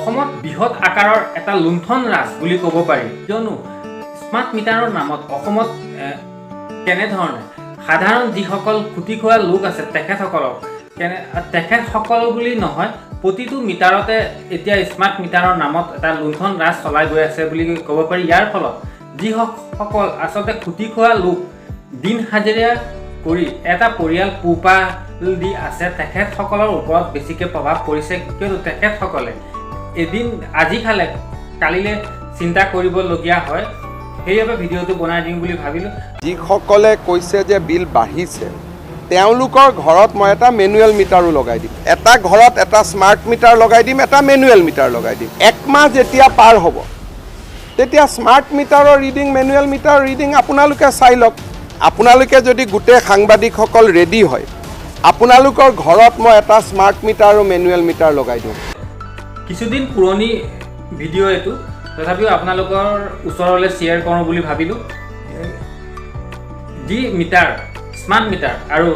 অসমত বৃহৎ আকাৰৰ এটা লুণ্ঠন ৰাজ বুলি ক'ব পাৰি কিয়নো স্মাৰ্ট মিটাৰৰ নামত অসমত কেনেধৰণে সাধাৰণ যিসকল খুটি খোৱা লোক আছে তেখেতসকল বুলি নহয় প্ৰতিটো মিটাৰতে এতিয়া স্মাৰ্ট মিটাৰৰ নামত এটা লুণ্ঠন ৰাজ চলাই গৈ আছে বুলি ক'ব পাৰি। ইয়াৰ ফলত যিসকল আচলতে খুটি খোৱা লোক দিন হাজিৰা কৰি এটা পৰিয়াল পোহপাল দি আছে তেখেতসকলৰ ওপৰত বেছিকৈ প্ৰভাৱ পৰিছে কিয়নো তেখেতসকলে এদিন আজি খালে কালিলৈ চিন্তা কৰিবলগীয়া হয়। সেইবাবে ভিডিঅ'টো বনাই দিম বুলি ভাবিলোঁ। যিসকলে কৈছে যে বিল বাঢ়িছে তেওঁলোকৰ ঘৰত মই এটা মেনুৱেল মিটাৰো লগাই দিম, এটা ঘৰত এটা স্মাৰ্ট মিটাৰ লগাই দিম, এটা মেনুৱেল মিটাৰ লগাই দিম। একমাহ যেতিয়া পাৰ হ'ব তেতিয়া স্মাৰ্ট মিটাৰৰ ৰিডিং মেনুৱেল মিটাৰৰ ৰিডিং আপোনালোকে চাই লওক। আপোনালোকে যদি গোটেই সাংবাদিকসকল ৰেডি হয় আপোনালোকৰ ঘৰত মই এটা স্মাৰ্ট মিটাৰ আৰু মেনুৱেল মিটাৰ লগাই দিওঁ। কিছুদিন পুৰণি ভিডিঅ' এইটো, তথাপিও আপোনালোকৰ ওচৰলৈ শ্বেয়াৰ কৰোঁ বুলি ভাবিলোঁ। যি মিটাৰ স্মাৰ্ট মিটাৰ আৰু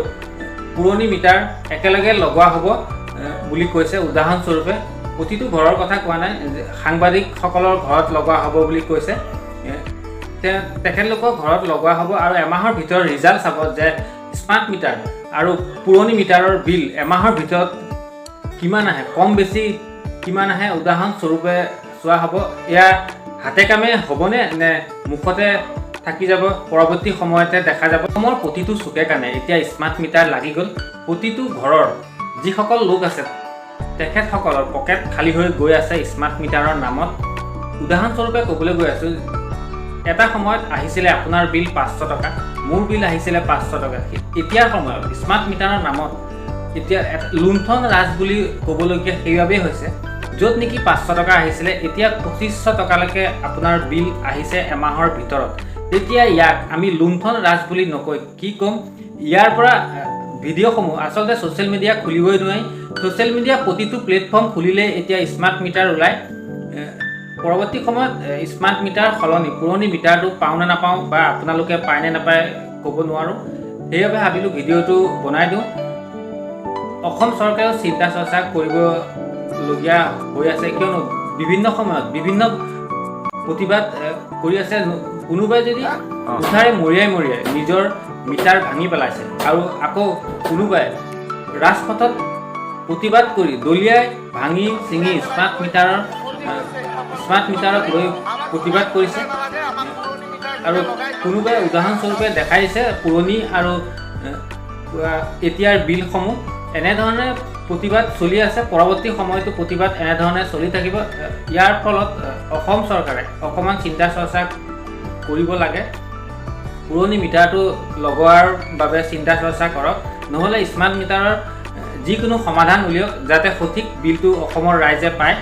পুৰণি মিটাৰ একেলগে লগোৱা হ'ব বুলি কৈছে। উদাহৰণস্বৰূপে প্ৰতিটো ঘৰৰ কথা কোৱা নাই, সাংবাদিকসকলৰ ঘৰত লগোৱা হ'ব বুলি কৈছে। তেখেতলোকৰ ঘৰত লগোৱা হ'ব আৰু এমাহৰ ভিতৰত ৰিজাল্ট চাব যে স্মাৰ্ট মিটাৰ আৰু পুৰণি মিটাৰৰ বিল এমাহৰ ভিতৰত কিমান আহে, কম বেছি কিমান আহে উদাহৰণস্বৰূপে চোৱা হ'ব। এয়া হাতে কামে হ'বনে নে মুখতে থাকি যাব, পৰৱৰ্তী সময়তে দেখা যাব। অসমৰ প্ৰতিটো চুকে কাণে এতিয়া স্মাৰ্ট মিটাৰ লাগি গ'ল। প্ৰতিটো ঘৰৰ যিসকল লোক আছে তেখেতসকলৰ পকেট খালী হৈ গৈ আছে স্মাৰ্ট মিটাৰৰ নামত। উদাহৰণস্বৰূপে ক'বলৈ গৈ আছোঁ, এটা সময়ত আহিছিলে আপোনাৰ বিল 500 টকা, মোৰ বিল আহিছিলে 500 টকা। এতিয়াৰ সময়ত স্মাৰ্ট মিটাৰৰ নামত এতিয়া লুণ্ঠন ৰাজ বুলি ক'বলগীয়া সেইবাবেই হৈছে য'ত নেকি 500 টকা আহিছিলে এতিয়া 2500 টকালৈকে আপোনাৰ বিল আহিছে এমাহৰ ভিতৰত। তেতিয়া ইয়াক আমি লুণ্ঠন ৰাজ বুলি নকৈ কি ক'ম? ইয়াৰ পৰা ভিডিঅ'সমূহ আচলতে ছ'চিয়েল মিডিয়া খুলিবই নোৱাৰি। ছ'চিয়েল মিডিয়া প্ৰতিটো প্লেটফৰ্ম খুলিলে এতিয়া স্মাৰ্ট মিটাৰ ওলায়। পৰৱৰ্তী সময়ত স্মাৰ্ট মিটাৰ সলনি পুৰণি মিটাৰটো পাওঁ নে নাপাওঁ বা আপোনালোকে পায় নে নাপায় ক'ব নোৱাৰোঁ। সেইবাবে ভাবিলোঁ ভিডিঅ'টো বনাই দিওঁ। অসম চৰকাৰেও চিন্তা চৰ্চা কৰিবলগীয়া হৈ আছে কিয়নো বিভিন্ন সময়ত বিভিন্ন প্ৰতিবাদ কৰি আছে। কোনোবাই যদি উঠাৰে মৰিয়াই নিজৰ মিটাৰ ভাঙি পেলাইছে আৰু আকৌ কোনোবাই ৰাজপথত প্ৰতিবাদ কৰি দলিয়াই ভাঙি ছিঙি স্মাৰ্ট মিটাৰক লৈ প্ৰতিবাদ কৰিছে আৰু কোনোবাই উদাহৰণস্বৰূপে দেখাই দিছে পুৰণি আৰু এতিয়াৰ বিলসমূহ। এনেধৰণে প্ৰতিবাদ চলি আছে। পৰৱৰ্তী সময়তো প্ৰতিবাদ এনেধৰণে চলি থাকিব। ইয়াৰ ফলত অসম চৰকাৰে অকণমান চিন্তা চৰ্চা কৰিব লাগে। পুৰণি মিটাৰটো লগোৱাৰ বাবে চিন্তা চৰ্চা কৰক, নহ'লে স্মাৰ্ট মিটাৰৰ যিকোনো সমাধান উলিয়াওক যাতে সঠিক বিলটো অসমৰ ৰাইজে পায়।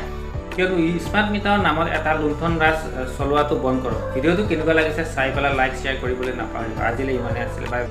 কিয়নো স্মাৰ্ট মিটাৰৰ নামত এটা লুণ্ঠন ৰাজ চলোৱাটো বন্ধ কৰক। ভিডিঅ'টো কেনেকুৱা লাগিছে চাই পেলাই লাইক শ্বেয়াৰ কৰিবলৈ নাপাহৰিব। আজিলৈ ইমানেই আছিলে। বাই।